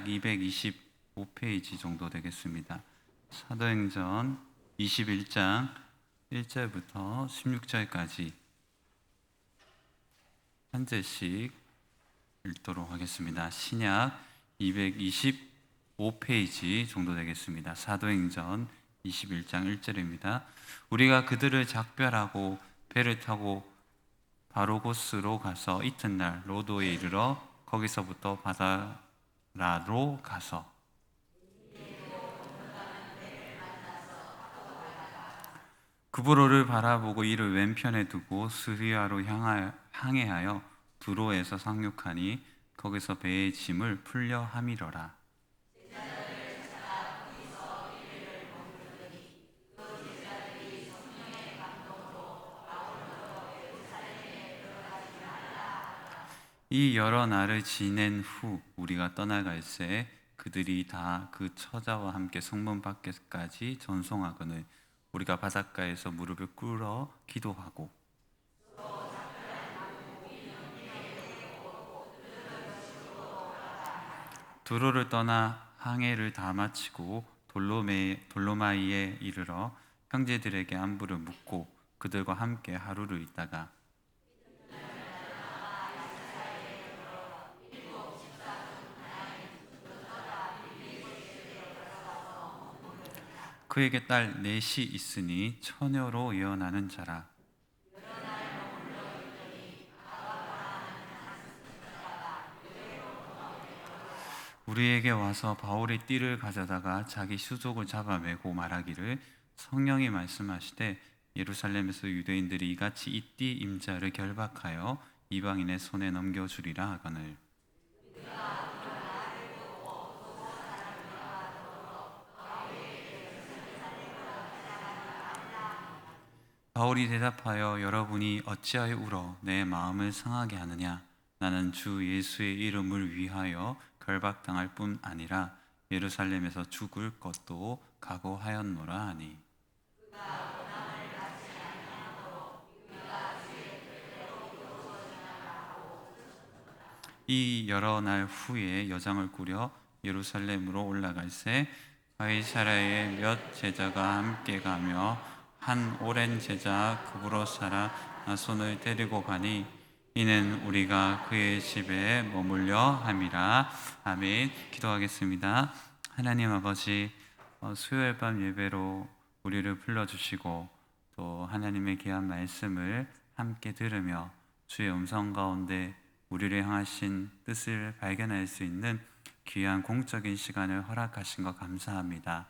225페이지 정도 되겠습니다. 사도행전 21장 1절부터 16절까지 한 절씩 읽도록 하겠습니다. 신약 225페이지 정도 되겠습니다. 사도행전 21장 1절입니다. 우리가 그들을 작별하고 배를 타고 바로고스로 가서 이튿날 로도에 이르러 거기서부터 바다라로 가서 구브로를 바라보고 이를 왼편에 두고 스리아로 항해하여 두로에서 상륙하니 거기서 배의 짐을 풀려 함이러라. 이 여러 날을 지낸 후 우리가 떠나갈새 그들이 다 그 처자와 함께 성문 밖에까지 전송하거늘 우리가 바닷가에서 무릎을 꿇어 기도하고 두로를 떠나 항해를 다 마치고 돌로마이에 이르러 형제들에게 안부를 묻고 그들과 함께 하루를 있다가 그에게 딸 넷이 있으니 처녀로 예언하는 자라. 우리에게 와서 바울의 띠를 가져다가 자기 수족을 잡아매고 말하기를 성령이 말씀하시되 예루살렘에서 유대인들이 이같이 이 띠 임자를 결박하여 이방인의 손에 넘겨주리라 하거늘 바울이 대답하여 여러분이 어찌하여 울어 내 마음을 상하게 하느냐 나는 주 예수의 이름을 위하여 결박당할 뿐 아니라 예루살렘에서 죽을 것도 각오하였노라 하니 이 여러 날 후에 여장을 꾸려 예루살렘으로 올라갈새 가이사랴에 몇 제자가 함께 가며 한 오랜 제자 구브로 사람 나손을 데리고 가니 이는 우리가 그의 집에 머물려 함이라. 아멘. 기도하겠습니다. 하나님 아버지, 수요일 밤 예배로 우리를 불러주시고 또 하나님의 귀한 말씀을 함께 들으며 주의 음성 가운데 우리를 향하신 뜻을 발견할 수 있는 귀한 공적인 시간을 허락하신 것 감사합니다.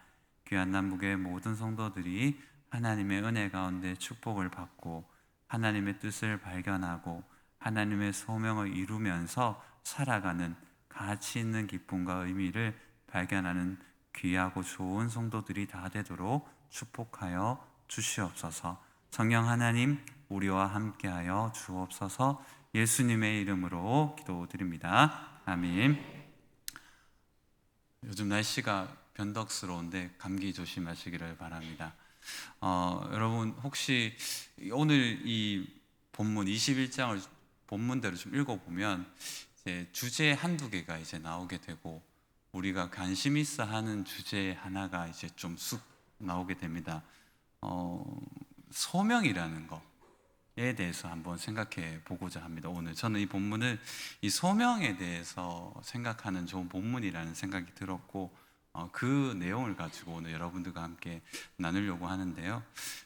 귀한 남북의 모든 성도들이 하나님의 은혜 가운데 축복을 받고 하나님의 뜻을 발견하고 하나님의 소명을 이루면서 살아가는 가치 있는 기쁨과 의미를 발견하는 귀하고 좋은 성도들이 다 되도록 축복하여 주시옵소서. 성령 하나님 우리와 함께하여 주옵소서. 예수님의 이름으로 기도드립니다. 아멘. 요즘 날씨가 변덕스러운데 감기 조심하시기를 바랍니다. 여러분 혹시 오늘 이 본문 21장을 본문대로 좀 읽어보면 이제 주제 한두 개가 이제 나오게 되고 우리가 관심 있어 하는 주제 하나가 이제 좀 쑥 나오게 됩니다. 소명이라는 것에 대해서 한번 생각해 보고자 합니다. 오늘 저는 이 본문을 이 소명에 대해서 생각하는 좋은 본문이라는 생각이 들었고 그 내용을 가지고 오늘 여러분들과 함께 나누려고 하는데요.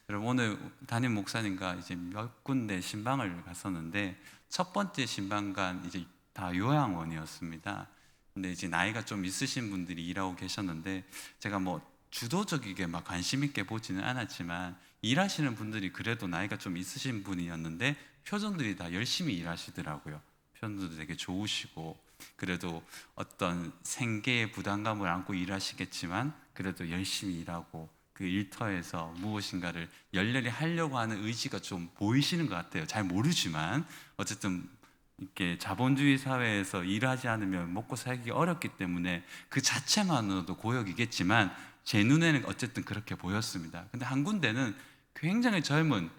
여러분 오늘 담임 목사님과 이제 몇 군데 신방을 갔었는데 첫 번째 신방간 이제 다 요양원이었습니다. 근데 이제 나이가 좀 있으신 분들이 일하고 계셨는데 제가 뭐 주도적이게 막 관심 있게 보지는 않았지만 일하시는 분들이 그래도 나이가 좀 있으신 분이었는데 표정들이 다 열심히 일하시더라고요. 표정도 되게 좋으시고 그래도 어떤 생계의 부담감을 안고 일하시겠지만 그래도 열심히 일하고 그 일터에서 무엇인가를 열렬히 하려고 하는 의지가 좀 보이시는 것 같아요. 잘 모르지만 어쨌든 이렇게 자본주의 사회에서 일하지 않으면 먹고 살기 어렵기 때문에 그 자체만으로도 고역이겠지만 제 눈에는 어쨌든 그렇게 보였습니다. 근데 한 군데는 굉장히 젊은,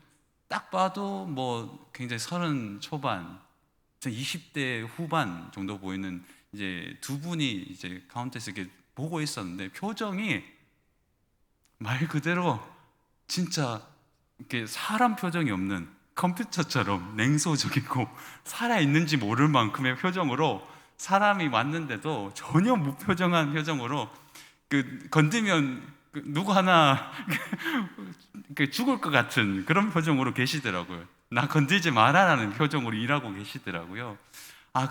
딱 봐도 뭐 굉장히 30 초반 20대 후반 정도 보이는 이제 두 분이 이제 가운데서 이렇게 보고 있었는데 표정이 말 그대로 진짜 이렇게 사람 표정이 없는 컴퓨터처럼 냉소적이고 살아있는지 모를 만큼의 표정으로 사람이 왔는데도 전혀 무표정한 표정으로 건드면 누구 하나 죽을 것 같은 그런 표정으로 계시더라고요. 나 건들지 마라라는 표정으로 일하고 계시더라고요.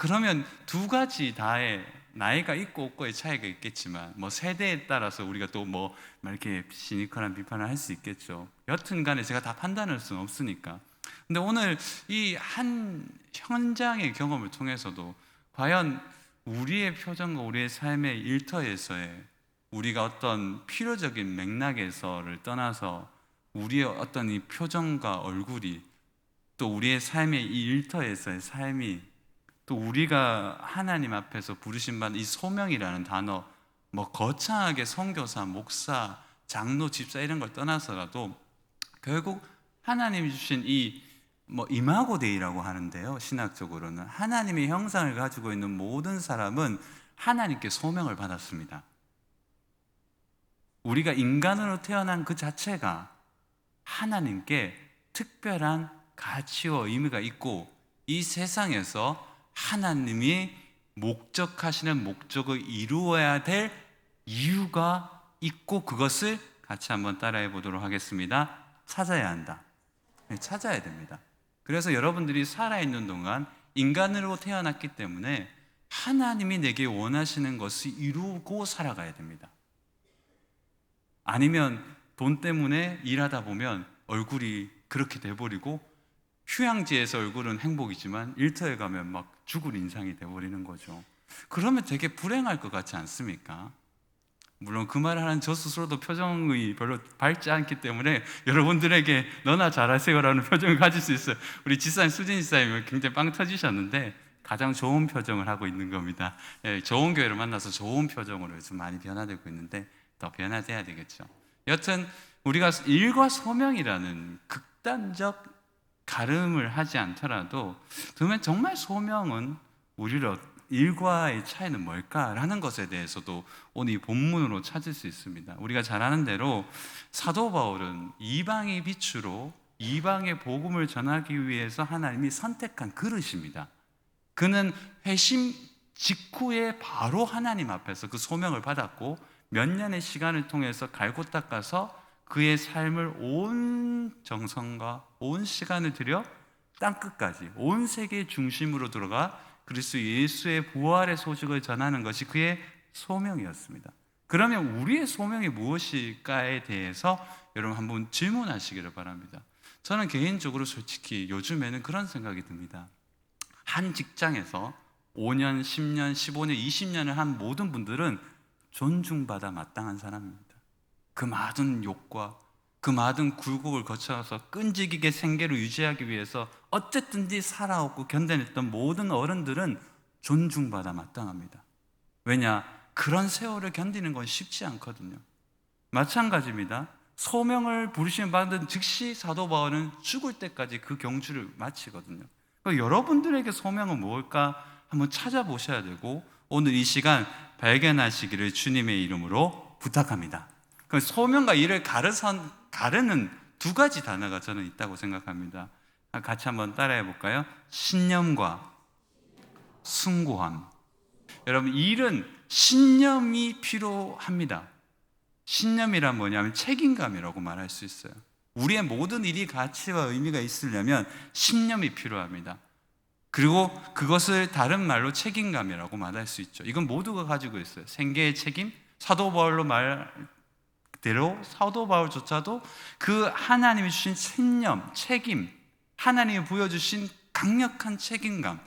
그러면 두 가지 다의 나이가 있고 없고의 차이가 있겠지만 뭐 세대에 따라서 우리가 또 뭐 이렇게 시니컬한 비판을 할 수 있겠죠. 여튼 간에 제가 다 판단할 수는 없으니까. 근데 오늘 이 한 현장의 경험을 통해서도 과연 우리의 표정과 우리의 삶의 일터에서의 우리가 어떤 필요적인 맥락에서를 떠나서 우리의 어떤 이 표정과 얼굴이 또 우리의 삶의 이 일터에서의 삶이 또 우리가 하나님 앞에서 부르신 바는 이 소명이라는 단어, 뭐 거창하게 선교사, 목사, 장로, 집사 이런 걸 떠나서라도 결국 하나님이 주신 이 이마고 데이라고 하는데요. 신학적으로는 하나님의 형상을 가지고 있는 모든 사람은 하나님께 소명을 받았습니다. 우리가 인간으로 태어난 그 자체가 하나님께 특별한 가치와 의미가 있고 이 세상에서 하나님이 목적하시는 목적을 이루어야 될 이유가 있고 그것을 같이 한번 따라해 보도록 하겠습니다. 찾아야 한다. 찾아야 됩니다. 그래서 여러분들이 살아있는 동안 인간으로 태어났기 때문에 하나님이 내게 원하시는 것을 이루고 살아가야 됩니다. 아니면 돈 때문에 일하다 보면 얼굴이 그렇게 돼버리고 휴양지에서 얼굴은 행복이지만 일터에 가면 막 죽을 인상이 돼버리는 거죠. 그러면 되게 불행할 것 같지 않습니까? 물론 그 말을 하는 저 스스로도 표정이 별로 밝지 않기 때문에 여러분들에게 너나 잘하세요라는 표정을 가질 수 있어요. 우리 지사님, 수진 지사님은 굉장히 빵 터지셨는데 가장 좋은 표정을 하고 있는 겁니다. 좋은 교회를 만나서 좋은 표정으로 요즘 많이 변화되고 있는데 더 변화돼야 되겠죠. 여튼 우리가 일과 소명이라는 극단적 가름을 하지 않더라도 그러면 정말 소명은 우리를 일과의 차이는 뭘까라는 것에 대해서도 오늘 이 본문으로 찾을 수 있습니다. 우리가 잘 아는 대로 사도 바울은 이방의 빛으로 이방의 복음을 전하기 위해서 하나님이 선택한 그릇입니다. 그는 회심 직후에 바로 하나님 앞에서 그 소명을 받았고 몇 년의 시간을 통해서 갈고 닦아서 그의 삶을 온 정성과 온 시간을 들여 땅끝까지 온 세계의 중심으로 들어가 그리스도 예수의 부활의 소식을 전하는 것이 그의 소명이었습니다. 그러면 우리의 소명이 무엇일까에 대해서 여러분 한번 질문하시기를 바랍니다. 저는 개인적으로 솔직히 요즘에는 그런 생각이 듭니다. 한 직장에서 5년, 10년, 15년, 20년을 한 모든 분들은 존중받아 마땅한 사람입니다. 그 많은 욕과 그 많은 굴곡을 거쳐서 끈질기게 생계를 유지하기 위해서 어쨌든지 살아오고 견뎌냈던 모든 어른들은 존중받아 마땅합니다. 왜냐? 그런 세월을 견디는 건 쉽지 않거든요. 마찬가지입니다. 소명을 부르심 받은 즉시 사도 바울은 죽을 때까지 그 경주를 마치거든요. 그러니까 여러분들에게 소명은 무엇일까 한번 찾아보셔야 되고 오늘 이 시간 발견하시기를 주님의 이름으로 부탁합니다. 그 소명과 일을 가르는 두 가지 단어가 저는 있다고 생각합니다. 같이 한번 따라해 볼까요? 신념과 숭고함. 여러분, 일은 신념이 필요합니다. 신념이란 뭐냐면 책임감이라고 말할 수 있어요. 우리의 모든 일이 가치와 의미가 있으려면 신념이 필요합니다. 그리고 그것을 다른 말로 책임감이라고 말할 수 있죠. 이건 모두가 가지고 있어요. 생계의 책임, 사도 바울로 말대로 사도 바울조차도 그 하나님이 주신 신념, 책임, 하나님이 부여주신 강력한 책임감,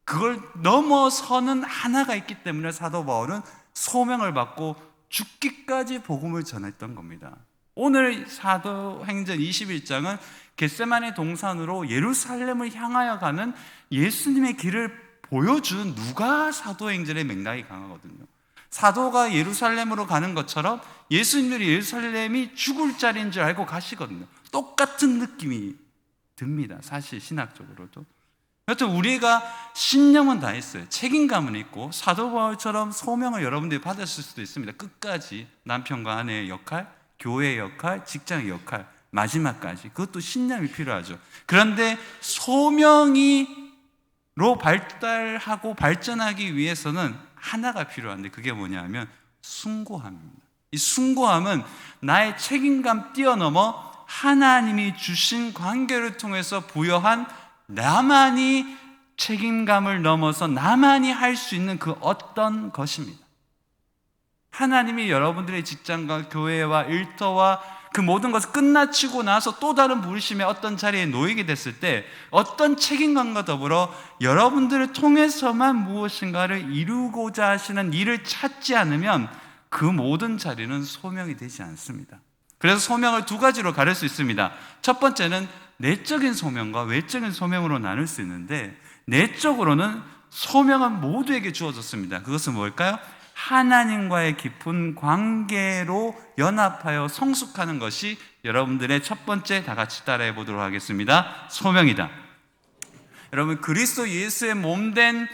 그걸 넘어서는 하나가 있기 때문에 사도 바울은 소명을 받고 죽기까지 복음을 전했던 겁니다. 오늘 사도행전 21장은 겟세마네 동산으로 예루살렘을 향하여 가는 예수님의 길을 보여준 누가 사도행전의 맥락이 강하거든요. 사도가 예루살렘으로 가는 것처럼 예수님들이 예루살렘이 죽을 자리인 줄 알고 가시거든요. 똑같은 느낌이 듭니다. 사실 신학적으로도. 여튼 우리가 신념은 다 했어요. 책임감은 있고 사도 바울처럼 소명을 여러분들이 받았을 수도 있습니다. 끝까지 남편과 아내의 역할, 교회의 역할, 직장의 역할, 마지막까지. 그것도 신념이 필요하죠. 그런데 소명이로 발달하고 발전하기 위해서는 하나가 필요한데 그게 뭐냐면 숭고함입니다. 이 숭고함은 나의 책임감 뛰어넘어 하나님이 주신 관계를 통해서 부여한 나만이 책임감을 넘어서 나만이 할 수 있는 그 어떤 것입니다. 하나님이 여러분들의 직장과 교회와 일터와 그 모든 것을 끝마치고 나서 또 다른 부르심의 어떤 자리에 놓이게 됐을 때 어떤 책임감과 더불어 여러분들을 통해서만 무엇인가를 이루고자 하시는 일을 찾지 않으면 그 모든 자리는 소명이 되지 않습니다. 그래서 소명을 두 가지로 가릴 수 있습니다. 첫 번째는 내적인 소명과 외적인 소명으로 나눌 수 있는데, 내적으로는 소명은 모두에게 주어졌습니다. 그것은 뭘까요? 하나님과의 깊은 관계로 연합하여 성숙하는 것이 여러분들의 첫 번째, 다 같이 따라해 보도록 하겠습니다. 소명이다. 여러분, 그리스도 예수의 몸된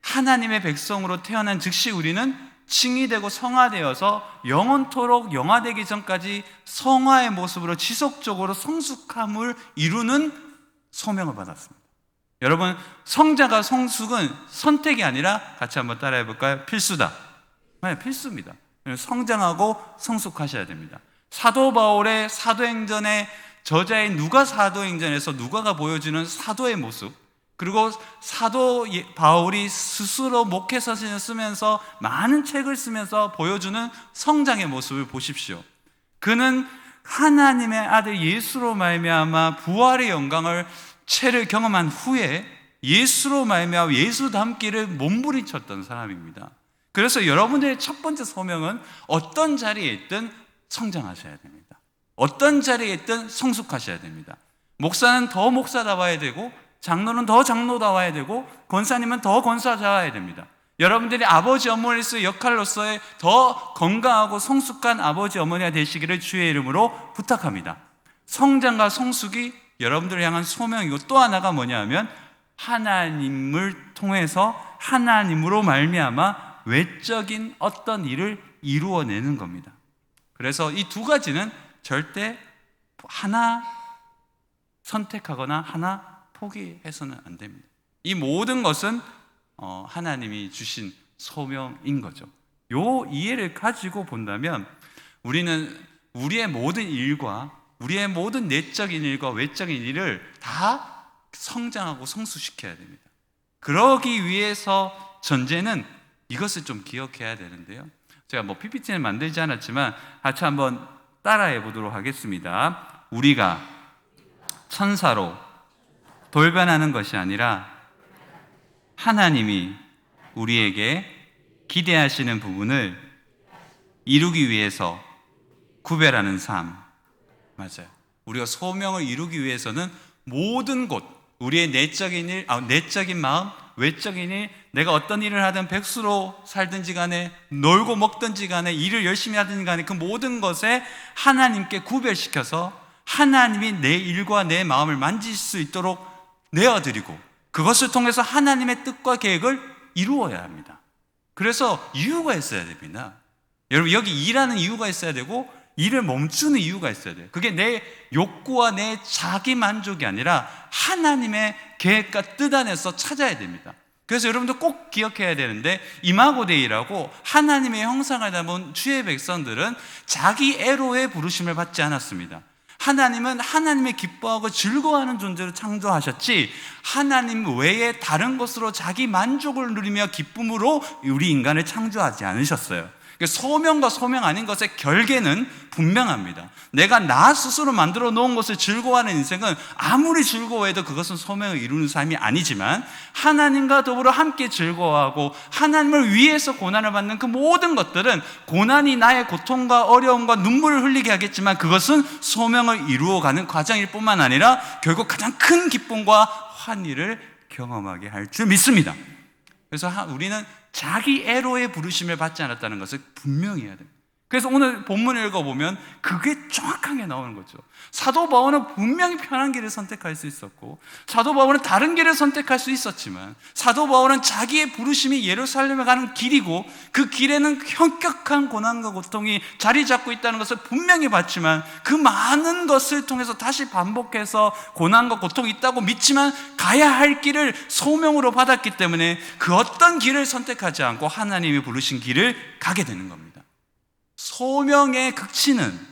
하나님의 백성으로 태어난 즉시 우리는 칭의되고 성화되어서 영원토록 영화되기 전까지 성화의 모습으로 지속적으로 성숙함을 이루는 소명을 받았습니다. 여러분, 성자가 성숙은 선택이 아니라 같이 한번 따라해 볼까요? 필수다. 네, 필수입니다. 성장하고 성숙하셔야 됩니다. 사도 바울의 사도행전의 저자인 누가 사도행전에서 누가가 보여주는 사도의 모습, 그리고 사도 바울이 스스로 목회서신을 쓰면서 많은 책을 쓰면서 보여주는 성장의 모습을 보십시오. 그는 하나님의 아들 예수로 말미암아 부활의 영광을 채를 경험한 후에 예수로 말미암아 예수 닮기를 몸부림쳤던 사람입니다. 그래서 여러분들의 첫 번째 소명은 어떤 자리에 있든 성장하셔야 됩니다. 어떤 자리에 있든 성숙하셔야 됩니다. 목사는 더 목사다워야 되고, 장로는 더 장로다워야 되고, 권사님은 더 권사다워야 됩니다. 여러분들이 아버지 어머니로서의 역할로서의 더 건강하고 성숙한 아버지 어머니가 되시기를 주의 이름으로 부탁합니다. 성장과 성숙이 여러분들을 향한 소명이고, 또 하나가 뭐냐 하면 하나님을 통해서 하나님으로 말미암아 외적인 어떤 일을 이루어내는 겁니다. 그래서 이 두 가지는 절대 하나 선택하거나 하나 포기해서는 안 됩니다. 이 모든 것은 하나님이 주신 소명인 거죠. 요 이해를 가지고 본다면 우리는 우리의 모든 일과 우리의 모든 내적인 일과 외적인 일을 다 성장하고 성숙시켜야 됩니다. 그러기 위해서 전제는 이것을 좀 기억해야 되는데요. 제가 PPT는 만들지 않았지만 같이 한번 따라해 보도록 하겠습니다. 우리가 천사로 돌변하는 것이 아니라 하나님이 우리에게 기대하시는 부분을 이루기 위해서 구별하는 삶. 맞아요. 우리가 소명을 이루기 위해서는 모든 곳, 우리의 내적인 일, 내적인 마음, 외적인 일, 내가 어떤 일을 하든 백수로 살든지 간에 놀고 먹든지 간에 일을 열심히 하든지 간에 그 모든 것에 하나님께 구별시켜서 하나님이 내 일과 내 마음을 만지실 수 있도록 내어드리고 그것을 통해서 하나님의 뜻과 계획을 이루어야 합니다. 그래서 이유가 있어야 됩니다. 여러분, 여기 일하는 이유가 있어야 되고 일을 멈추는 이유가 있어야 돼요. 그게 내 욕구와 내 자기 만족이 아니라 하나님의 계획과 뜻 안에서 찾아야 됩니다. 그래서 여러분들 꼭 기억해야 되는데, 이마고데이라고 하나님의 형상을 담은 주의 백성들은 자기 애로의 부르심을 받지 않았습니다. 하나님은 하나님의 기뻐하고 즐거워하는 존재로 창조하셨지 하나님 외에 다른 것으로 자기 만족을 누리며 기쁨으로 우리 인간을 창조하지 않으셨어요. 소명과 소명 아닌 것의 결계는 분명합니다. 내가 나 스스로 만들어 놓은 것을 즐거워하는 인생은 아무리 즐거워해도 그것은 소명을 이루는 삶이 아니지만, 하나님과 더불어 함께 즐거워하고 하나님을 위해서 고난을 받는 그 모든 것들은 고난이 나의 고통과 어려움과 눈물을 흘리게 하겠지만 그것은 소명을 이루어가는 과정일 뿐만 아니라 결국 가장 큰 기쁨과 환희를 경험하게 할 줄 믿습니다. 그래서 우리는 자기 애로의 부르심을 받지 않았다는 것을 분명히 해야 됩니다. 그래서 오늘 본문을 읽어보면 그게 정확하게 나오는 거죠. 사도 바울은 분명히 편한 길을 선택할 수 있었고, 사도 바울은 다른 길을 선택할 수 있었지만, 사도 바울은 자기의 부르심이 예루살렘에 가는 길이고 그 길에는 현격한 고난과 고통이 자리 잡고 있다는 것을 분명히 봤지만, 그 많은 것을 통해서 다시 반복해서 고난과 고통이 있다고 믿지만 가야 할 길을 소명으로 받았기 때문에 그 어떤 길을 선택하지 않고 하나님이 부르신 길을 가게 되는 겁니다. 소명의 극치는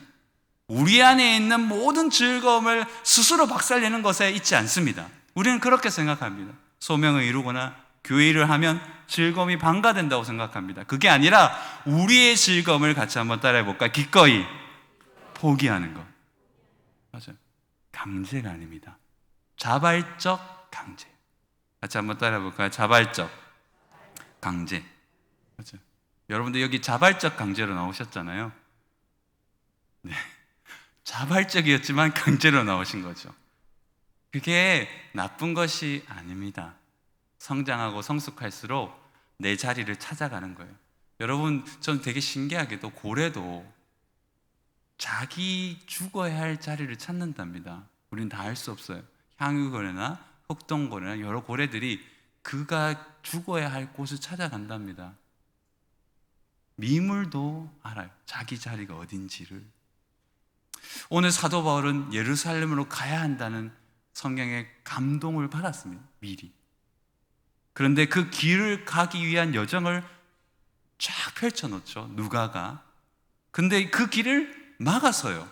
우리 안에 있는 모든 즐거움을 스스로 박살내는 것에 있지 않습니다. 우리는 그렇게 생각합니다. 소명을 이루거나 교회 일을 하면 즐거움이 반가된다고 생각합니다. 그게 아니라 우리의 즐거움을 같이 한번 따라해 볼까요? 기꺼이 포기하는 것. 맞아요. 강제가 아닙니다. 자발적 강제. 같이 한번 따라해 볼까요? 자발적 강제. 맞아요. 여러분들 여기 자발적 강제로 나오셨잖아요. 네. 자발적이었지만 강제로 나오신 거죠. 그게 나쁜 것이 아닙니다. 성장하고 성숙할수록 내 자리를 찾아가는 거예요. 여러분, 저는 되게 신기하게도 고래도 자기 죽어야 할 자리를 찾는답니다. 우리는 다 알 수 없어요. 향유고래나 흑동고래나 여러 고래들이 그가 죽어야 할 곳을 찾아간답니다. 미물도 알아요. 자기 자리가 어딘지를. 오늘 사도 바울은 예루살렘으로 가야 한다는 성경의 감동을 받았습니다. 미리. 그런데 그 길을 가기 위한 여정을 쫙 펼쳐놓죠. 누가가. 근데 그 길을 막아서요.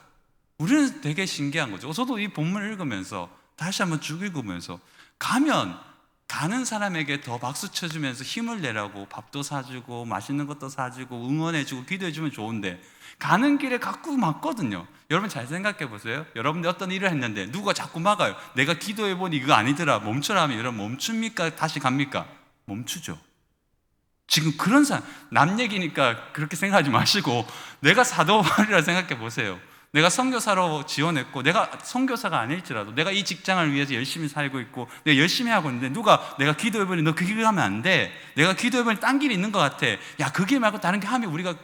우리는 되게 신기한 거죠. 저도 이 본문을 읽으면서 다시 한번 쭉 읽으면서 가는 사람에게 더 박수 쳐주면서 힘을 내라고 밥도 사주고 맛있는 것도 사주고 응원해주고 기도해주면 좋은데 가는 길에 자꾸 막거든요. 여러분 잘 생각해 보세요. 여러분들 어떤 일을 했는데 누가 자꾸 막아요. 내가 기도해보니 이거 아니더라 멈춰라 하면 여러분 멈춥니까? 다시 갑니까? 멈추죠. 지금 그런 사람, 남 얘기니까 그렇게 생각하지 마시고 내가 사도 바울이라 생각해 보세요. 내가 선교사로 지원했고 내가 선교사가 아닐지라도 내가 이 직장을 위해서 열심히 살고 있고 내가 열심히 하고 있는데 누가 내가 기도해보니 너 그 길 가면 안 돼. 내가 기도해보니 딴 길이 있는 것 같아. 야, 그 길 말고 다른 길 하면 우리가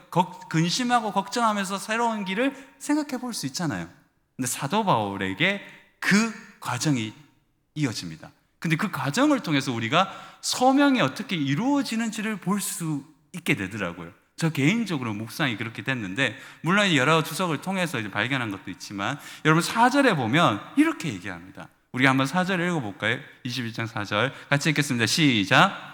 근심하고 걱정하면서 새로운 길을 생각해 볼 수 있잖아요. 근데 사도 바울에게 그 과정이 이어집니다. 근데 그 과정을 통해서 우리가 소명이 어떻게 이루어지는지를 볼 수 있게 되더라고요. 저 개인적으로 묵상이 그렇게 됐는데, 물론 여러 주석을 통해서 이제 발견한 것도 있지만, 여러분 4절에 보면 이렇게 얘기합니다. 우리 한번 4절 읽어볼까요? 21장 4절 같이 읽겠습니다. 시작.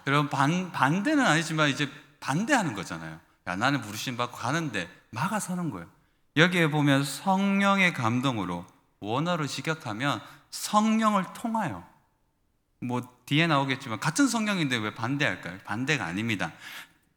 여러분 반대는 아니지만 이제 반대하는 거잖아요. 야, 나는 부르심 받고 가는데 막아서는 거예요. 여기에 보면 성령의 감동으로, 원어로 직역하면 성령을 통하여. 뭐 뒤에 나오겠지만 같은 성령인데 왜 반대할까요? 반대가 아닙니다.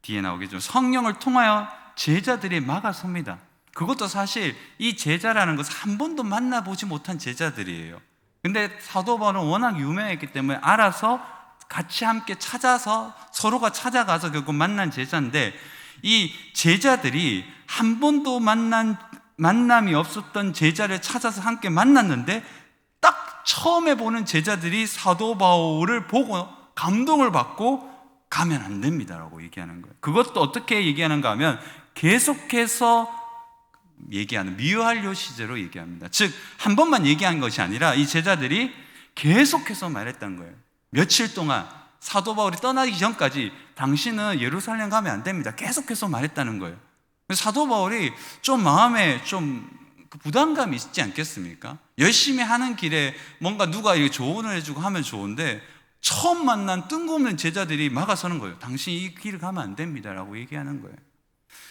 뒤에 나오겠죠. 성령을 통하여 제자들이 막아섭니다. 그것도 사실 이 제자라는 것은 한 번도 만나보지 못한 제자들이에요. 근데 사도 바울은 워낙 유명했기 때문에 알아서 같이 함께 찾아서 서로가 찾아가서 결국 만난 제자인데, 이 제자들이 한 번도 만남이 없었던 제자를 찾아서 함께 만났는데 딱 처음에 보는 제자들이 사도 바울을 보고 감동을 받고 가면 안 됩니다라고 얘기하는 거예요. 그것도 어떻게 얘기하는가 하면 계속해서 얘기하는 미유한료 시제로 얘기합니다. 즉 한 번만 얘기한 것이 아니라 이 제자들이 계속해서 말했던 거예요. 며칠 동안 사도 바울이 떠나기 전까지 당신은 예루살렘 가면 안 됩니다. 계속해서 말했다는 거예요. 사도 바울이 좀 마음에 좀 부담감이 있지 않겠습니까? 열심히 하는 길에 뭔가 누가 조언을 해주고 하면 좋은데 처음 만난 뜬금없는 제자들이 막아서는 거예요. 당신이 이 길을 가면 안 됩니다라고 얘기하는 거예요.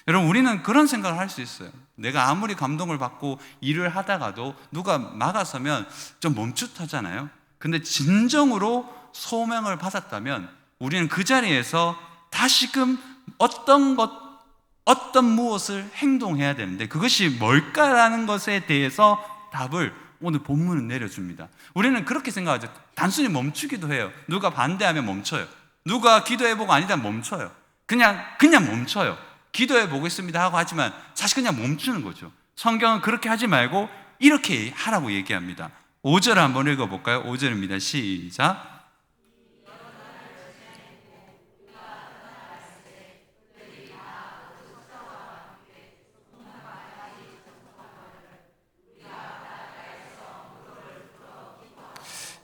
여러분, 우리는 그런 생각을 할 수 있어요. 내가 아무리 감동을 받고 일을 하다가도 누가 막아서면 좀 멈칫하잖아요. 근데 진정으로 소명을 받았다면 우리는 그 자리에서 다시금 어떤 무엇을 행동해야 되는데 그것이 뭘까라는 것에 대해서 답을 오늘 본문은 내려줍니다. 우리는 그렇게 생각하죠. 단순히 멈추기도 해요. 누가 반대하면 멈춰요. 누가 기도해보고 아니다 멈춰요. 그냥 멈춰요. 기도해보겠습니다 하고 하지만 사실 그냥 멈추는 거죠. 성경은 그렇게 하지 말고 이렇게 하라고 얘기합니다. 5절 한번 읽어볼까요? 5절입니다. 시작.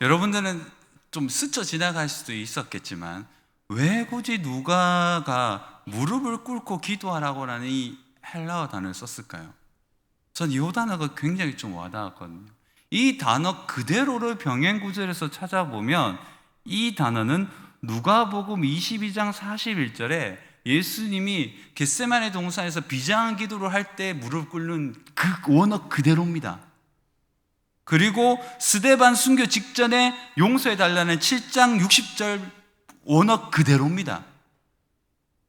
여러분들은 좀 스쳐 지나갈 수도 있었겠지만 왜 굳이 누가가 무릎을 꿇고 기도하라고라는 이 헬라어 단어를 썼을까요? 전 이 단어가 굉장히 좀 와닿았거든요. 이 단어 그대로를 병행 구절에서 찾아보면 이 단어는 누가복음 22장 41절에 예수님이 겟세마네 동산에서 비장한 기도를 할 때 무릎 꿇는 그 원어 그대로입니다. 그리고 스데반 순교 직전에 용서해 달라는 7장 60절 원어 그대로입니다.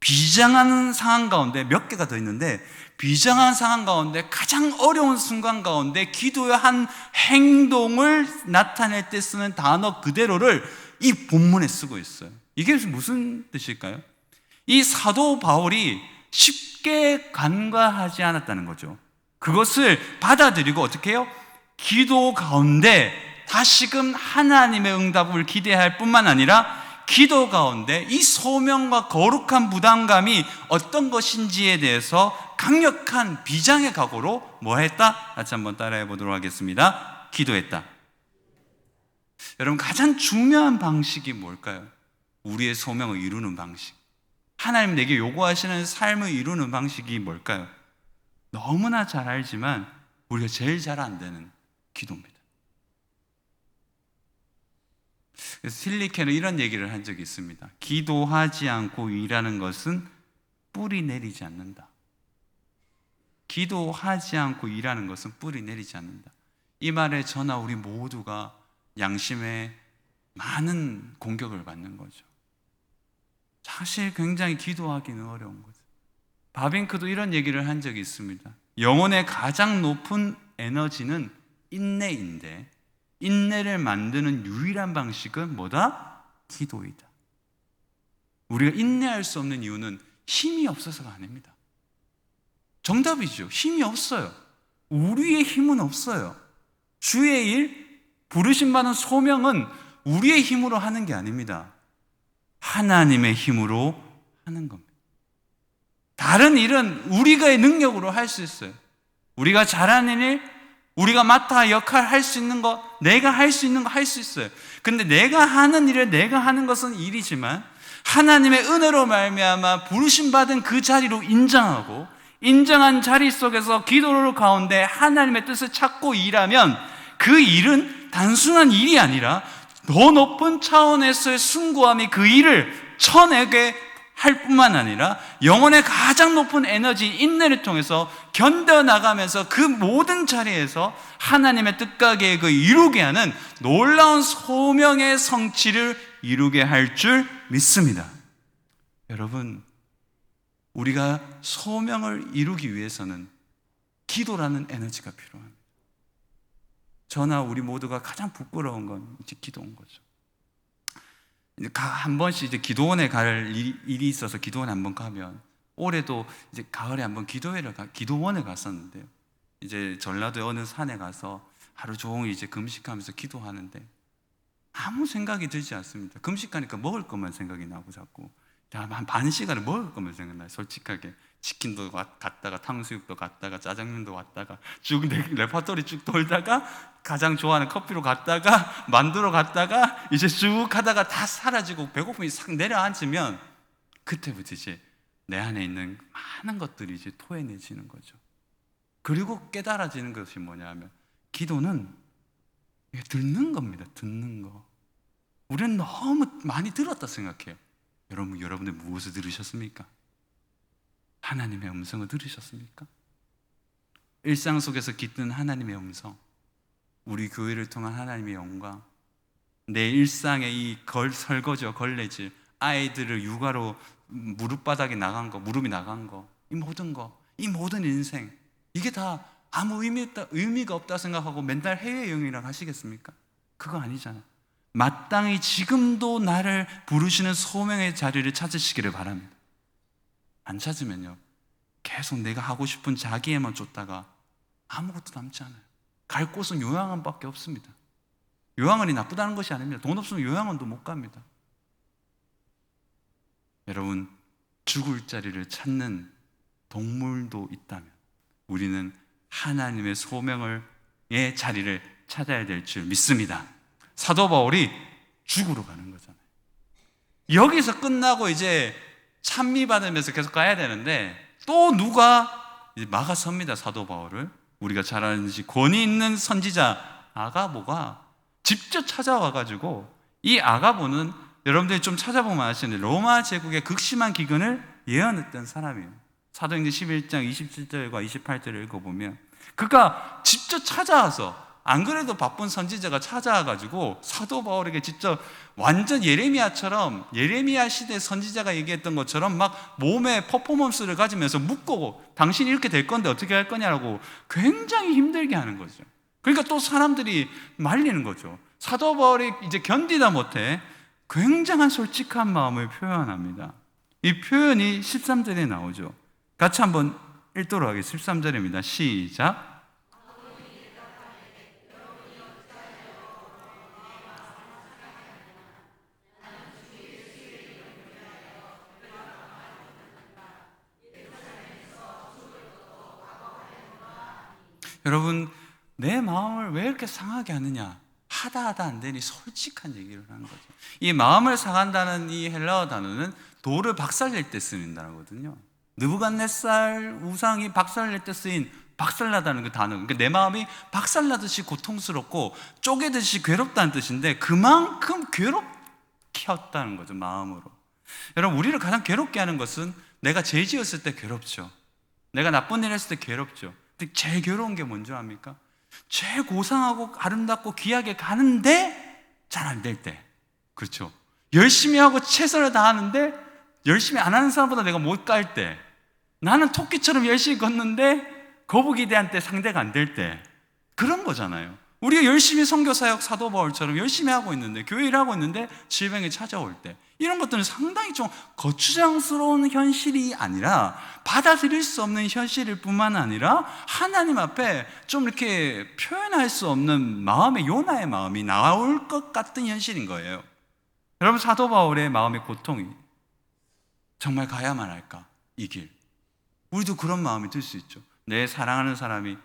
비장한 상황 가운데 몇 개가 더 있는데 비장한 상황 가운데 가장 어려운 순간 가운데 기도의 한 행동을 나타낼 때 쓰는 단어 그대로를 이 본문에 쓰고 있어요. 이게 무슨 뜻일까요? 이 사도 바울이 쉽게 간과하지 않았다는 거죠. 그것을 받아들이고 어떻게 해요? 기도 가운데 다시금 하나님의 응답을 기대할 뿐만 아니라 기도 가운데 이 소명과 거룩한 부담감이 어떤 것인지에 대해서 강력한 비장의 각오로 뭐 했다? 같이 한번 따라해 보도록 하겠습니다. 기도했다. 여러분, 가장 중요한 방식이 뭘까요? 우리의 소명을 이루는 방식, 하나님 내게 요구하시는 삶을 이루는 방식이 뭘까요? 너무나 잘 알지만 우리가 제일 잘 안 되는 기도입니다. 그래서 실리케는 이런 얘기를 한 적이 있습니다. 기도하지 않고 일하는 것은 뿌리 내리지 않는다. 기도하지 않고 일하는 것은 뿌리 내리지 않는다. 이 말에 저나 우리 모두가 양심에 많은 공격을 받는 거죠. 사실 굉장히 기도하기는 어려운 거죠. 바빙크도 이런 얘기를 한 적이 있습니다. 영혼의 가장 높은 에너지는 인내인데 인내를 만드는 유일한 방식은 뭐다? 기도이다. 우리가 인내할 수 없는 이유는 힘이 없어서가 아닙니다. 정답이죠. 힘이 없어요. 우리의 힘은 없어요. 주의 일, 부르심 받은 소명은 우리의 힘으로 하는 게 아닙니다. 하나님의 힘으로 하는 겁니다. 다른 일은 우리가의 능력으로 할 수 있어요. 우리가 잘하는 일, 우리가 맡아 역할 할 수 있는 거, 내가 할 수 있는 거 할 수 있어요. 근데 내가 하는 일을 내가 하는 것은 일이지만 하나님의 은혜로 말미암아 부르심 받은 그 자리로 인정하고 인정한 자리 속에서 기도를 가운데 하나님의 뜻을 찾고 일하면 그 일은 단순한 일이 아니라 더 높은 차원에서의 숭고함이 그 일을 쳐내게 할 뿐만 아니라 영혼의 가장 높은 에너지 인내를 통해서 견뎌나가면서 그 모든 자리에서 하나님의 뜻과 계획을 이루게 하는 놀라운 소명의 성취를 이루게 할 줄 믿습니다. 여러분, 우리가 소명을 이루기 위해서는 기도라는 에너지가 필요합니다. 저나 우리 모두가 가장 부끄러운 건 이제 기도인 거죠. 한 번씩 이제 기도원에 갈 일이 있어서 기도원에 한번 가면, 올해도 이제 가을에 한번 기도원에 갔었는데요. 이제 전라도의 어느 산에 가서 하루 종일 이제 금식하면서 기도하는데 아무 생각이 들지 않습니다. 금식하니까 먹을 것만 생각이 나고 자꾸 한 반 시간을 먹을 것만 생각나요. 솔직하게 치킨도 갔다가 탕수육도 갔다가 짜장면도 왔다가 쭉 레퍼토리 쭉 돌다가 가장 좋아하는 커피로 갔다가 만두로 갔다가 이제 쭉 하다가 다 사라지고 배고픔이 싹 내려앉으면 그때부터 이제 내 안에 있는 많은 것들이 이제 토해내지는 거죠. 그리고 깨달아지는 것이 뭐냐 하면 기도는 듣는 겁니다. 듣는 거. 우리는 너무 많이 들었다 생각해요. 여러분들 무엇을 들으셨습니까? 하나님의 음성을 들으셨습니까? 일상 속에서 깃든 하나님의 음성, 우리 교회를 통한 하나님의 영광, 내 일상의 이 설거지와 걸레질, 아이들을 육아로 무릎이 나간 거, 이 모든 인생, 이게 다 아무 의미가 없다 생각하고 맨날 해외여행이라고 하시겠습니까? 그거 아니잖아요. 마땅히 지금도 나를 부르시는 소명의 자리를 찾으시기를 바랍니다. 안 찾으면요, 계속 내가 하고 싶은 자기에만 쫓다가 아무것도 남지 않아요. 갈 곳은 요양원밖에 없습니다. 요양원이 나쁘다는 것이 아닙니다. 돈 없으면 요양원도 못 갑니다. 여러분, 죽을 자리를 찾는 동물도 있다면 우리는 하나님의 소명의 자리를 찾아야 될 줄 믿습니다. 사도 바울이 죽으러 가는 거잖아요. 여기서 끝나고 이제 찬미받으면서 계속 가야 되는데 또 누가 이제 막아섭니다. 사도 바울을. 우리가 잘 아는지 권위 있는 선지자 아가보가 직접 찾아와가지고, 이 아가보는 여러분들이 좀 찾아보면 아시는데 로마 제국의 극심한 기근을 예언했던 사람이에요. 사도행전 11장 27절과 28절을 읽어보면 그가 직접 찾아와서, 안 그래도 바쁜 선지자가 찾아와가지고 사도 바울에게 직접 완전 예레미야처럼, 예레미야 시대 선지자가 얘기했던 것처럼 막 몸에 퍼포먼스를 가지면서 묶고 당신이 이렇게 될 건데 어떻게 할 거냐고 굉장히 힘들게 하는 거죠. 그러니까 또 사람들이 말리는 거죠. 사도 바울이 이제 견디다 못해 굉장한 솔직한 마음을 표현합니다. 이 표현이 13절에 나오죠. 같이 한번 읽도록 하겠습니다. 13절입니다. 시작. 여러분, 내 마음을 왜 이렇게 상하게 하느냐? 하다 안 되니 솔직한 얘기를 하는 거죠. 이 마음을 상한다는 이 헬라어 단어는 돌을 박살낼 때 쓰는 단어거든요. 느부갓네살 우상이 박살낼 때 쓰인 박살나다는 그 단어. 그러니까 내 마음이 박살나듯이 고통스럽고 쪼개듯이 괴롭다는 뜻인데 그만큼 괴롭게 했다는 거죠, 마음으로. 여러분, 우리를 가장 괴롭게 하는 것은 내가 죄 지었을 때 괴롭죠. 내가 나쁜 일 했을 때 괴롭죠. 근데 제일 괴로운 게 뭔지 압니까? 제일 고상하고 아름답고 귀하게 가는데 잘 안 될 때. 그렇죠. 열심히 하고 최선을 다하는데 열심히 안 하는 사람보다 내가 못 갈 때. 나는 토끼처럼 열심히 걷는데 거북이대한테 상대가 안 될 때. 그런 거잖아요. 우리가 열심히 선교사역 사도 바울처럼 열심히 하고 있는데, 교회 일하고 있는데 질병이 찾아올 때, 이런 것들은 상당히 좀 거추장스러운 현실이 아니라, 받아들일 수 없는 현실일 뿐만 아니라 하나님 앞에 좀 이렇게 표현할 수 없는 마음의 요나의 마음이 나올 것 같은 현실인 거예요. 여러분, 사도 바울의 마음의 고통이 정말 가야만 할까? 이 길. 우리도 그런 마음이 들 수 있죠. 내 사랑하는 사람이,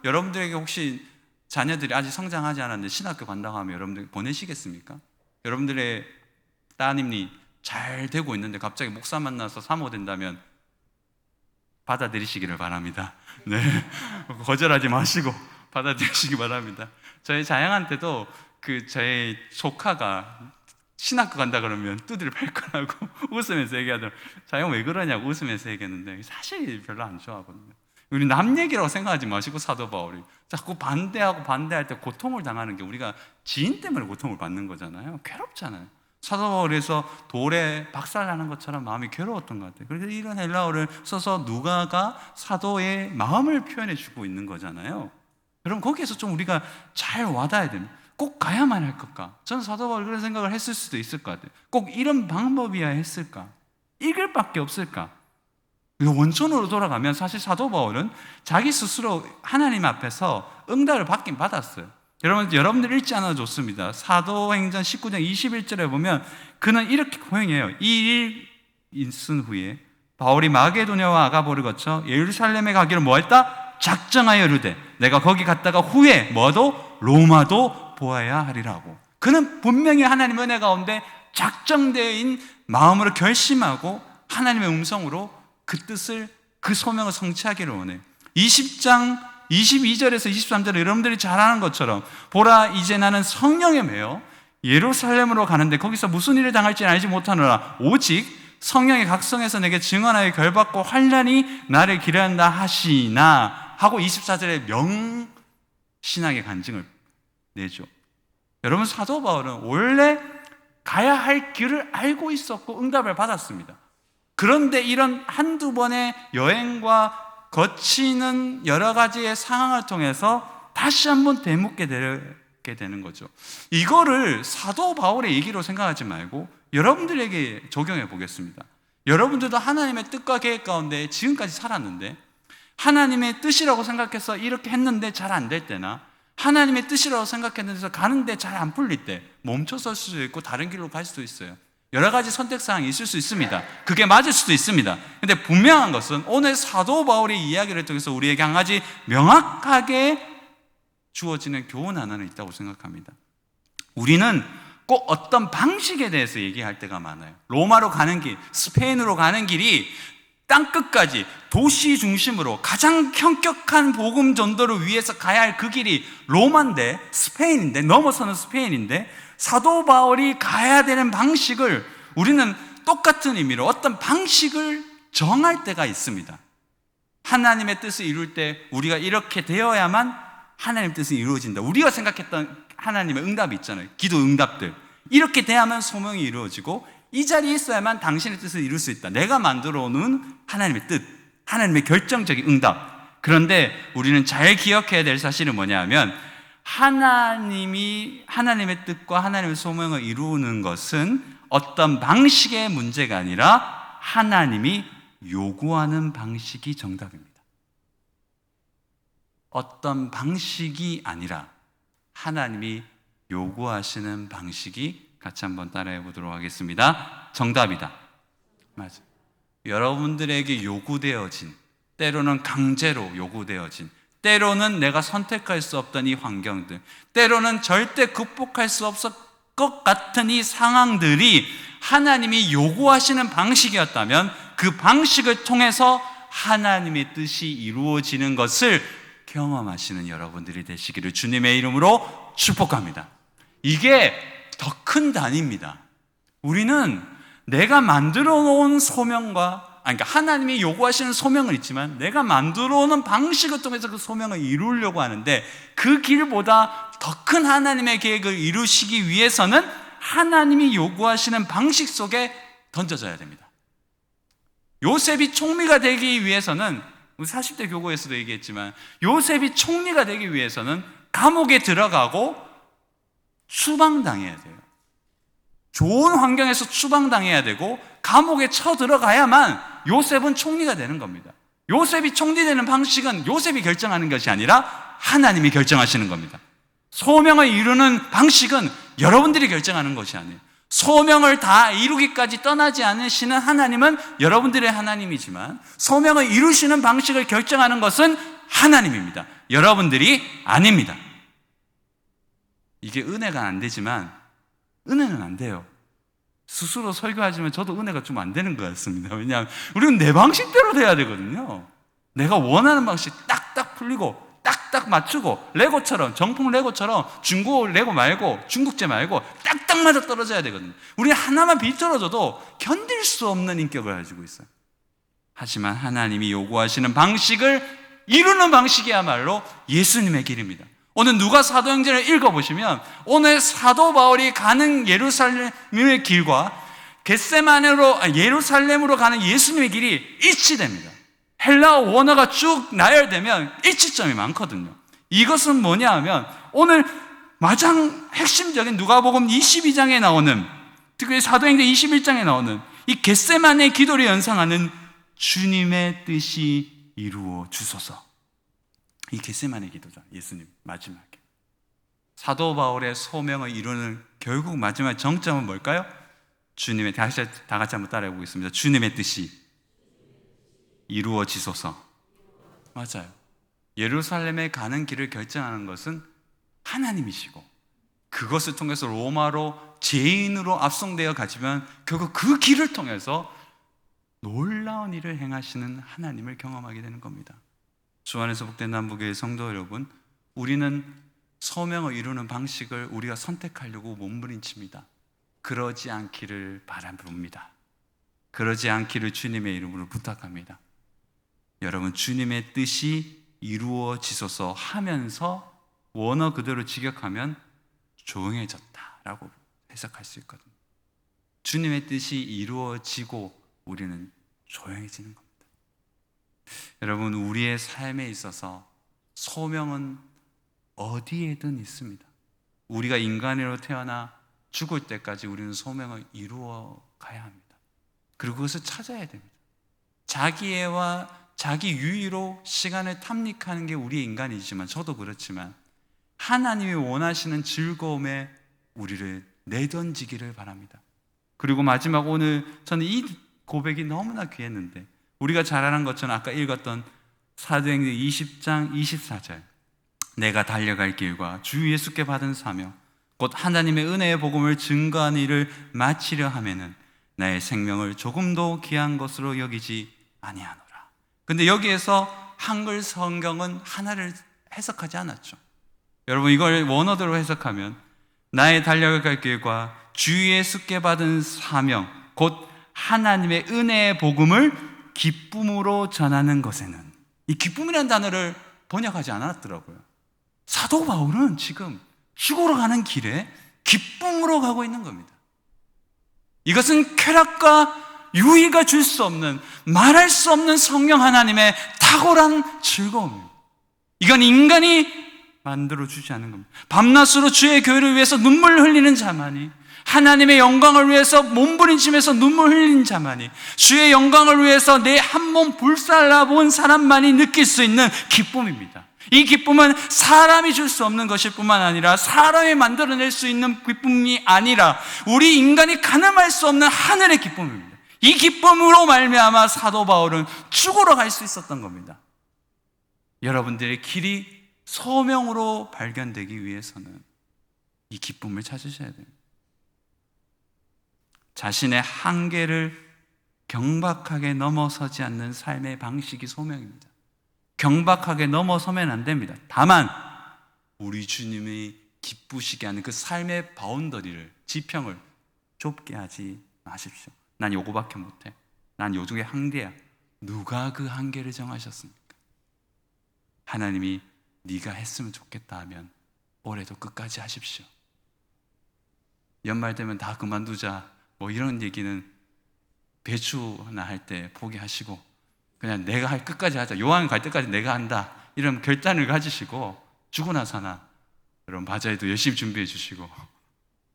여러분들에게 혹시 자녀들이 아직 성장하지 않았는데 신학교 간다고 하면 여러분들 보내시겠습니까? 여러분들의 따님이 잘 되고 있는데 갑자기 목사 만나서 사모된다면 받아들이시기를 바랍니다. 네, 거절하지 마시고 받아들이시기 바랍니다. 저희 자양한테도 저희 조카가 신학교 간다 그러면 두드려 팰 거라고 웃으면서 얘기하더라고요. 자양 왜 그러냐고 웃으면서 얘기했는데 사실 별로 안 좋아하거든요. 우리 남 얘기라고 생각하지 마시고, 사도 바울이 자꾸 반대할 때 고통을 당하는 게 우리가 지인 때문에 고통을 받는 거잖아요. 괴롭잖아요. 사도 바울에서 돌에 박살나는 것처럼 마음이 괴로웠던 것 같아요. 그래서 이런 헬라어를 써서 누가가 사도의 마음을 표현해 주고 있는 거잖아요. 여러분, 거기에서 좀 우리가 잘 와닿아야 됩니다. 꼭 가야만 할 것까? 저는 사도 바울이 그런 생각을 했을 수도 있을 것 같아요. 꼭 이런 방법이야 했을까? 이길 밖에 없을까? 원천으로 돌아가면 사실 사도 바울은 자기 스스로 하나님 앞에서 응답을 받긴 받았어요. 여러분들 읽지 않아도 좋습니다. 사도행전 19장 21절에 보면 그는 이렇게 고행해요. 이 일 있은 후에 바울이 마게도냐와 아가보를 거쳐 예루살렘에 가기를 뭐했다? 작정하여 이르되 내가 거기 갔다가 후에 뭐도 로마도 보아야 하리라고. 그는 분명히 하나님 은혜 가운데 작정된 마음으로 결심하고 하나님의 음성으로 그 뜻을, 그 소명을 성취하기를 원해요. 20장 22절에서 23절에 여러분들이 잘 아는 것처럼 보라, 이제 나는 성령에 매여 예루살렘으로 가는데 거기서 무슨 일을 당할지 알지 못하노라. 오직 성령의 각성에서 내게 증언하여 결받고 환난이 나를 기다린다 하시나 하고 24절에 명신하게 간증을 내죠. 여러분, 사도 바울은 원래 가야 할 길을 알고 있었고 응답을 받았습니다. 그런데 이런 한두 번의 여행과 거치는 여러 가지의 상황을 통해서 다시 한번 되묻게 되는 거죠. 이거를 사도 바울의 얘기로 생각하지 말고 여러분들에게 적용해 보겠습니다. 여러분들도 하나님의 뜻과 계획 가운데 지금까지 살았는데 하나님의 뜻이라고 생각해서 이렇게 했는데 잘 안 될 때나, 하나님의 뜻이라고 생각했는데 가는데 잘 안 풀릴 때 멈춰설 수도 있고 다른 길로 갈 수도 있어요. 여러 가지 선택사항이 있을 수 있습니다. 그게 맞을 수도 있습니다. 근데 분명한 것은 오늘 사도 바울의 이야기를 통해서 우리에게 한 가지 명확하게 주어지는 교훈 하나는 있다고 생각합니다. 우리는 꼭 어떤 방식에 대해서 얘기할 때가 많아요. 로마로 가는 길, 스페인으로 가는 길이 땅끝까지 도시 중심으로 가장 현격한 복음 전도를 위해서 가야 할 그 길이 로마인데, 스페인인데, 넘어서는 스페인인데, 사도 바울이 가야 되는 방식을 우리는 똑같은 의미로 어떤 방식을 정할 때가 있습니다. 하나님의 뜻을 이룰 때 우리가 이렇게 되어야만 하나님의 뜻이 이루어진다. 우리가 생각했던 하나님의 응답이 있잖아요. 기도 응답들. 이렇게 돼야만 소명이 이루어지고 이 자리에 있어야만 당신의 뜻을 이룰 수 있다. 내가 만들어 놓은 하나님의 뜻, 하나님의 결정적인 응답. 그런데 우리는 잘 기억해야 될 사실은 뭐냐면, 하나님의 뜻과 하나님의 소명을 이루는 것은 어떤 방식의 문제가 아니라 하나님이 요구하는 방식이 정답입니다. 어떤 방식이 아니라 하나님이 요구하시는 방식이, 같이 한번 따라해 보도록 하겠습니다. 정답이다. 맞아요. 여러분들에게 요구되어진, 때로는 강제로 요구되어진, 때로는 내가 선택할 수 없던 이 환경들, 때로는 절대 극복할 수 없을 것 같은 이 상황들이 하나님이 요구하시는 방식이었다면 그 방식을 통해서 하나님의 뜻이 이루어지는 것을 경험하시는 여러분들이 되시기를 주님의 이름으로 축복합니다. 이게 더 큰 단위입니다. 우리는 내가 만들어 놓은 소명과, 그러니까 하나님이 요구하시는 소명은 있지만 내가 만들어 놓은 방식을 통해서 그 소명을 이루려고 하는데, 그 길보다 더 큰 하나님의 계획을 이루시기 위해서는 하나님이 요구하시는 방식 속에 던져져야 됩니다. 요셉이 총리가 되기 위해서는, 우리 40대 교구에서도 얘기했지만, 요셉이 총리가 되기 위해서는 감옥에 들어가고 추방당해야 돼요. 좋은 환경에서 추방당해야 되고 감옥에 쳐들어가야만 요셉은 총리가 되는 겁니다. 요셉이 총리되는 방식은 요셉이 결정하는 것이 아니라 하나님이 결정하시는 겁니다. 소명을 이루는 방식은 여러분들이 결정하는 것이 아니에요. 소명을 다 이루기까지 떠나지 않으시는 하나님은 여러분들의 하나님이지만, 소명을 이루시는 방식을 결정하는 것은 하나님입니다. 여러분들이 아닙니다. 이게 은혜가 안 되지만, 은혜는 안 돼요. 스스로 설교하지만 저도 은혜가 좀 안 되는 것 같습니다. 왜냐하면 우리는 내 방식대로 돼야 되거든요. 내가 원하는 방식 딱딱 풀리고 딱딱 맞추고, 레고처럼, 정품 레고처럼 중고 레고 말고, 중국제 말고 딱딱 맞아 떨어져야 되거든요. 우리는 하나만 비틀어져도 견딜 수 없는 인격을 가지고 있어요. 하지만 하나님이 요구하시는 방식을 이루는 방식이야말로 예수님의 길입니다. 오늘 누가 사도행전을 읽어보시면 오늘 사도 바울이 가는 예루살렘의 길과 예루살렘으로 가는 예수님의 길이 일치됩니다. 헬라어 원어가 쭉 나열되면 일치점이 많거든요. 이것은 뭐냐 하면, 오늘 가장 핵심적인 누가복음 22장에 나오는, 특히 사도행전 21장에 나오는 이 겟세마네 기도를 연상하는 주님의 뜻이 이루어 주소서. 이 겟세마네 기도죠. 예수님 마지막에 사도 바울의 소명을 이루는 결국 마지막 정점은 뭘까요? 주님의, 다 같이 한번 따라해 보겠습니다. 주님의 뜻이 이루어지소서. 맞아요. 예루살렘에 가는 길을 결정하는 것은 하나님이시고, 그것을 통해서 로마로 죄인으로 압송되어 가지만 결국 그 길을 통해서 놀라운 일을 행하시는 하나님을 경험하게 되는 겁니다. 주 안에서 복된 남북의 성도 여러분, 우리는 소명을 이루는 방식을 우리가 선택하려고 몸부림칩니다. 그러지 않기를 바랍니다. 그러지 않기를 주님의 이름으로 부탁합니다. 여러분, 주님의 뜻이 이루어지소서 하면서 원어 그대로 직역하면 조용해졌다라고 해석할 수 있거든요. 주님의 뜻이 이루어지고 우리는 조용해지는 겁니다. 여러분, 우리의 삶에 있어서 소명은 어디에든 있습니다. 우리가 인간으로 태어나 죽을 때까지 우리는 소명을 이루어 가야 합니다. 그리고 그것을 찾아야 됩니다. 자기애와 자기 유의로 시간을 탐닉하는 게 우리의 인간이지만, 저도 그렇지만 하나님이 원하시는 즐거움에 우리를 내던지기를 바랍니다. 그리고 마지막, 오늘 저는 이 고백이 너무나 귀했는데, 우리가 잘 아는 것처럼 아까 읽었던 사도행전 20장 24절, 내가 달려갈 길과 주 예수께 받은 사명 곧 하나님의 은혜의 복음을 증거하는 일을 마치려 하면은 나의 생명을 조금도 귀한 것으로 여기지 아니하노라. 근데 여기에서 한글 성경은 하나를 해석하지 않았죠. 여러분, 이걸 원어대로 해석하면 나의 달려갈 길과 주 예수께 받은 사명 곧 하나님의 은혜의 복음을 기쁨으로 전하는 것에는, 이 기쁨이라는 단어를 번역하지 않았더라고요. 사도 바울은 지금 죽으러 가는 길에 기쁨으로 가고 있는 겁니다. 이것은 쾌락과 유의가 줄 수 없는, 말할 수 없는 성령 하나님의 탁월한 즐거움입니다. 이건 인간이 만들어주지 않은 겁니다. 밤낮으로 주의 교회를 위해서 눈물 흘리는 자만이, 하나님의 영광을 위해서 몸부림치면서 눈물 흘린 자만이, 주의 영광을 위해서 내 한 몸 불살라본 사람만이 느낄 수 있는 기쁨입니다. 이 기쁨은 사람이 줄 수 없는 것일 뿐만 아니라, 사람이 만들어낼 수 있는 기쁨이 아니라 우리 인간이 가늠할 수 없는 하늘의 기쁨입니다. 이 기쁨으로 말미암아 사도 바울은 죽으러 갈 수 있었던 겁니다. 여러분들의 길이 소명으로 발견되기 위해서는 이 기쁨을 찾으셔야 됩니다. 자신의 한계를 경박하게 넘어서지 않는 삶의 방식이 소명입니다. 경박하게 넘어서면 안 됩니다. 다만 우리 주님이 기쁘시게 하는 그 삶의 바운더리를, 지평을 좁게 하지 마십시오. 난 요거밖에 못해, 난 요중에 한계야. 누가 그 한계를 정하셨습니까? 하나님이 네가 했으면 좋겠다 하면 올해도 끝까지 하십시오. 연말 되면 다 그만두자, 뭐 이런 얘기는 배추나 할 때 포기하시고 그냥 내가 할 끝까지 하자, 요한 갈 때까지 내가 한다, 이런 결단을 가지시고, 주고 나서나 여러분 바자회도 열심히 준비해 주시고,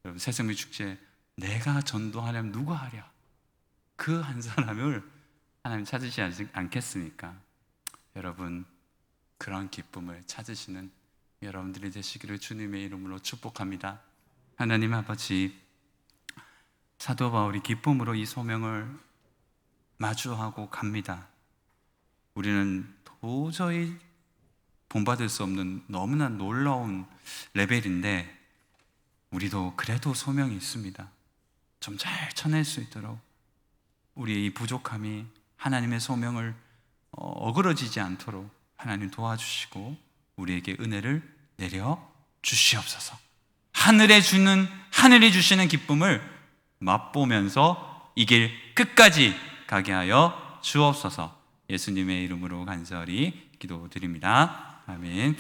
여러분 새생명 축제 내가 전도하려면 누가 하랴, 그 한 사람을 하나님 찾으시지 않겠습니까? 여러분, 그런 기쁨을 찾으시는 여러분들이 되시기를 주님의 이름으로 축복합니다. 하나님 아버지, 사도 바울이 기쁨으로 이 소명을 마주하고 갑니다. 우리는 도저히 본받을 수 없는 너무나 놀라운 레벨인데, 우리도 그래도 소명이 있습니다. 좀 잘 쳐낼 수 있도록 우리의 이 부족함이 하나님의 소명을 어그러지지 않도록 하나님 도와주시고 우리에게 은혜를 내려 주시옵소서. 하늘이 주시는 기쁨을 맛보면서 이 길 끝까지 가게 하여 주옵소서. 예수님의 이름으로 간절히 기도드립니다. 아멘.